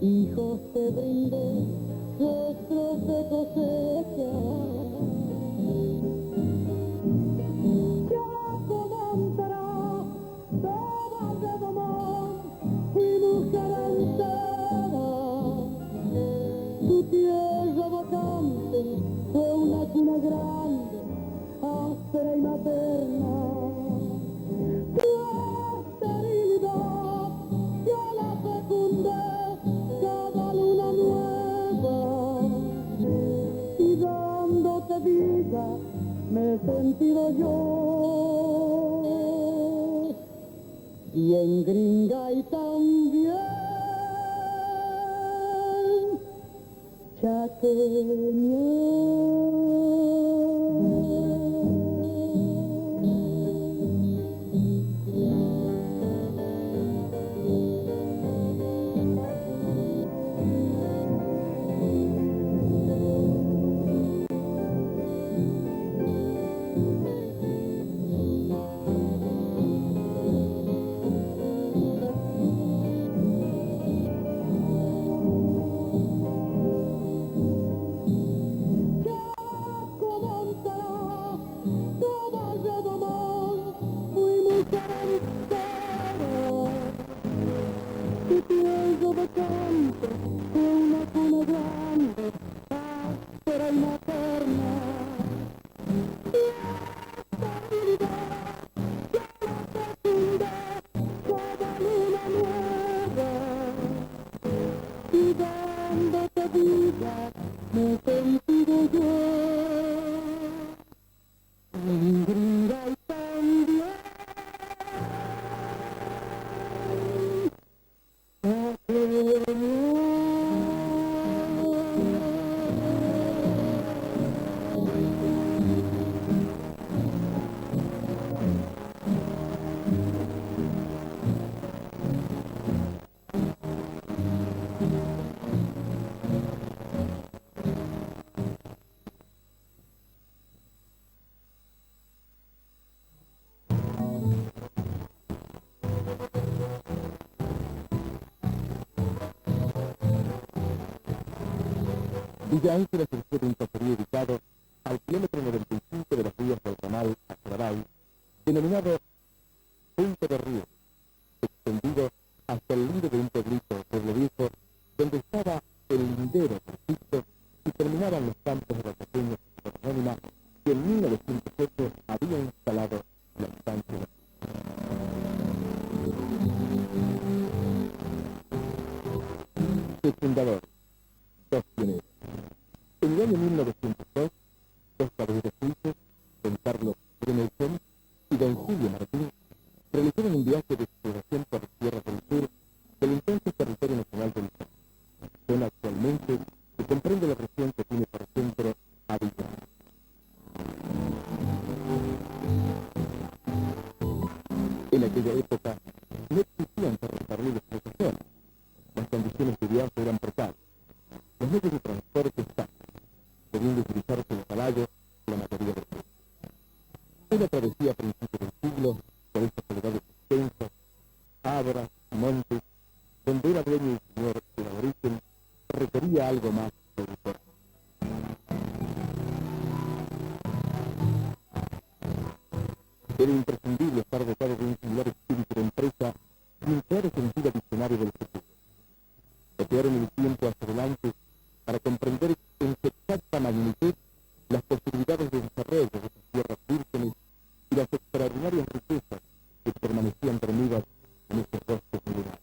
hijos te brindé, rostros de cosecha. Chaco, Montará, Tobas de Domón, fui mujer entera. Tu tierra vacante fue una cuna grande, áspera y materna. Tu esterilidad yo la fecundé cada luna nueva, y dándote vida me he sentido yo, y en Gringay también chaqueño. Tu tierra vacante fue una cuna grande, áspera y materna. Y esta vida yo la fecundé cada luna nueva, y dándote vida me he sentido yo, en Gringay también. Villa Ángel es el sur de un caserío ubicado al kilómetro 95 de los ríos del ramal a Saravay, denominado Punto de Río, extendido hasta el lindo de un pueblito, Pueblo Viejo, donde estaba el lindero Francisco y terminaban los campos de la pequeña anónima que en 1908 había instalado la estancia. Su fundador, dos pioneros. En el año 1902, dos caballeros suizos, don Carlos Bremelsen y don Julio Martín, realizaron un viaje de exploración por las tierras del sur del entonces territorio nacional del Perú, zona actualmente que comprende la región que tiene por centro a Villa. En aquella época no existían ferrocarriles por esa zona. Las condiciones de viaje eran precarias. Los medios de transporte están, debiendo utilizarse el caballo la mayoría del tiempo. Una travesía a principios del siglo, por estas soledades extensas, abras, montes, donde era dueño y señor del aborigen, requería algo más de autor. Era imprescindible estar dotado de un singular espíritu de empresa y un claro sentido visionario del futuro. Cotearon el tiempo hacia adelante para comprender en su exacta magnitud las posibilidades de desarrollo de sus tierras vírgenes y las extraordinarias riquezas que permanecían dormidas en esos bosques milenarios.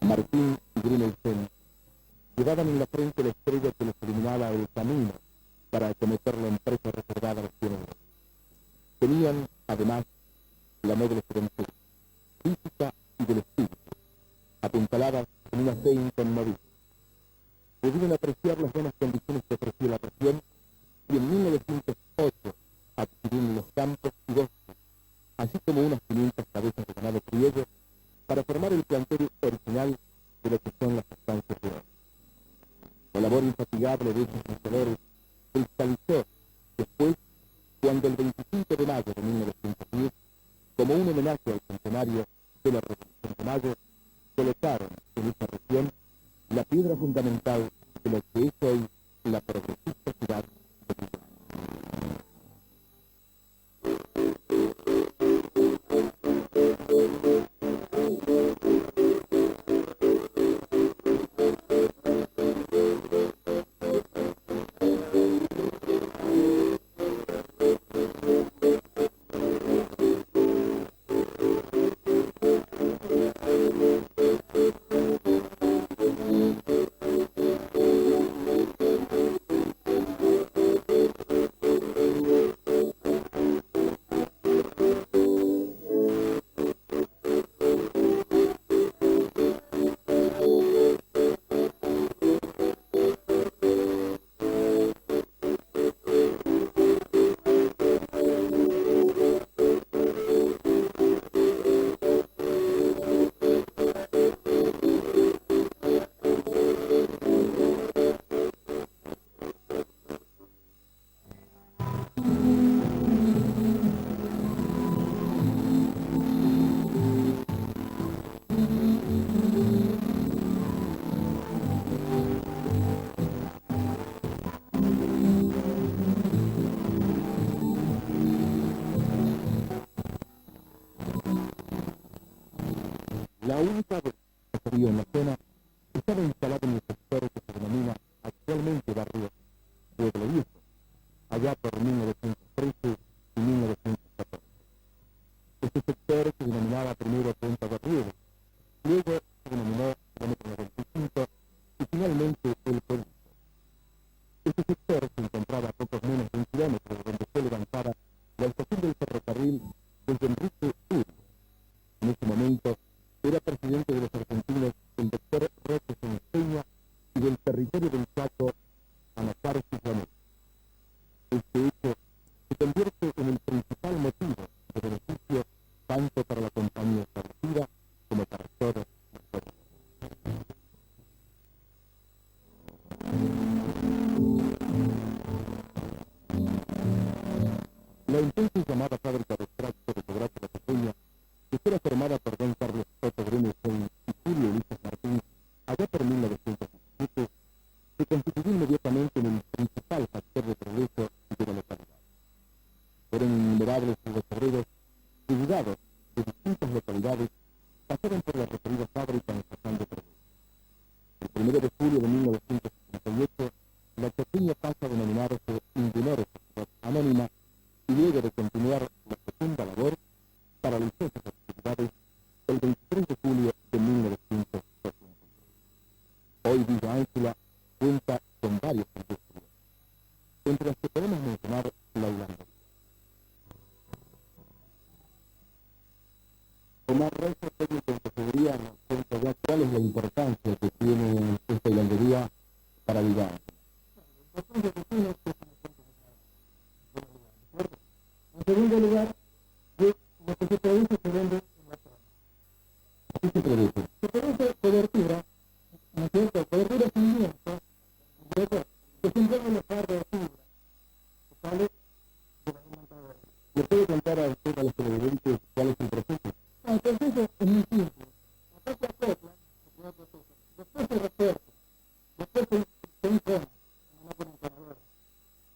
Martín y Bremelsen llevaban en la frente la estrella que les iluminaba el camino para acometer la empresa reservada a los pioneros. Tenían, además, la noble juventud, física y del espíritu, apuntaladas en una fe inconmovible. Pudieron apreciar las buenas condiciones que ofrecía la región y en 1908 adquirieron los campos y bosques, así como unas 500 cabezas de ganado criollo para formar el plantel original de lo que son las estancias de hoy. La labor infatigable de esos misioneros se cristalizó después cuando el 25 de piedra fundamental de lo que es hoy la progresista ciudad de Bilbao. La única vez que se vio en la zona estaba instalada en el sector que se denomina actualmente barrio Pueblo Viejo, allá por 1913 y 1914. Este sector se denominaba primero Puente de Riego, luego se denominó kilómetro 95 y finalmente el Pueblito. Este sector se encontraba a pocos menos de un kilómetro de donde fue levantada la estación del ferrocarril desde Enrique Uri. En ese momento era presidente de los argentinos el doctor Roque Peña y del territorio del Chaco, Anacaro Cifuentes. Este hecho se convierte en el principal motivo de beneficio tanto para la compañía establecida como para todos los pueblos. La entonces llamada fábrica de extracto de Cobrazo La Pequeña, que fuera formada por don Carlos Otto Brunestein y Julio Ulises Martín, allá por 1917, se constituyó inmediatamente en el principal factor de progreso de la localidad. Fueron innumerables los obreros que, llegados de distintas localidades, pasaron por la referida fábrica en estación de progreso. El 1 de julio de 1968, la pequeña pasa a denominarse Indunores Sociedad Anónima y luego de continuar la segunda labor, paralizó sus actividades el 23 de julio de 1983. Hoy Villa Ángela cuenta con varias industrias, entre las que podemos mencionar la holandería. Omar Reyes, técnico en tesorería, nos cuenta ya cuál es la importancia que tiene esta hilandería para Villa Ángela. En segundo lugar, lo que se produce se vende en la zona. ¿Qué se produce? Se produce cobertura, ¿no es cierto? Cobertura sin viento, luego que se entrega los par de fibra, que sale de la alimentadora. ¿Le puede contar a usted a los televidentes cuál es el proceso? El proceso es muy simple. Acá se acopla, después se refuerza, después se encona, no con enconadora.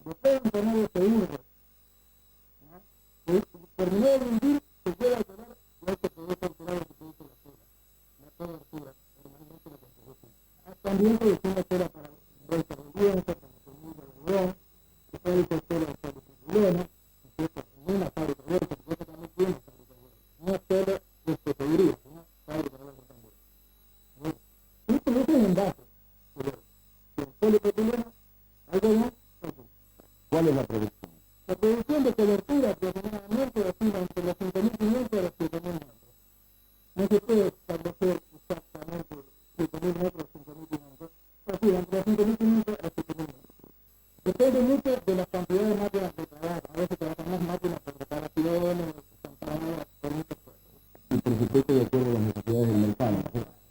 Después el enconado se urge. Terminó de hundir, se llega a tener lo que produce alterado que produce la cera, la cobertura, normalmente lo que produce. También producimos cera para bolsas de lienzo, para semillas de algodón, se produce cera de poliestireno, no una fábrica de bolsas, porque eso también tiene fábrica de bolsas, no solo de tesorería, sino fábrica de bolsas también. Y produce envases, pero polipropileno, algodón, ¿cuál es la producción? La producción de cobertura aproximadamente oscila entre los 5.500 a los 7.000 metros. No se puede establecer exactamente 7.000 metros o 5.500, oscila entre los 5.500 a los 7.000 metros. Depende mucho de las cantidades de máquinas que trabajan. A veces trabajan más máquinas por reparaciones, están paradas por muchas cosas. Y por supuesto de acuerdo a las necesidades del mercado, ¿no?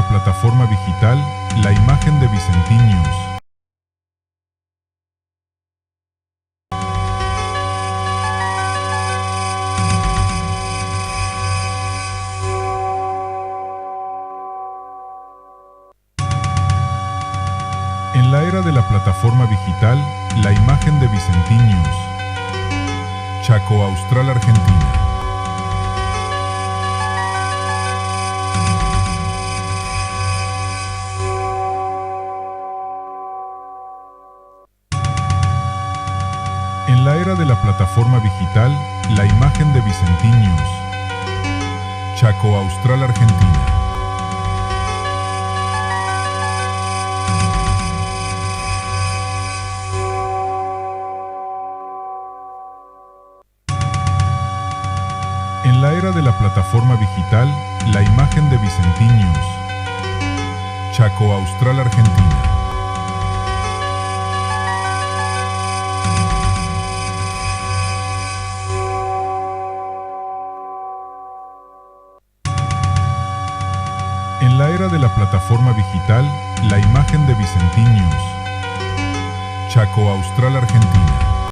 la plataforma digital, la imagen de Vicentiños. En la era de la plataforma digital, la imagen de Vicentiños. Chaco Austral, Argentina. En la era de la plataforma digital, la imagen de Vicentiños. Chaco Austral, Argentina. En la era de la plataforma digital, la imagen de Vicentiños. Chaco Austral, Argentina. En la era de la plataforma digital, la imagen de Vicentiños. Chaco Austral, Argentina.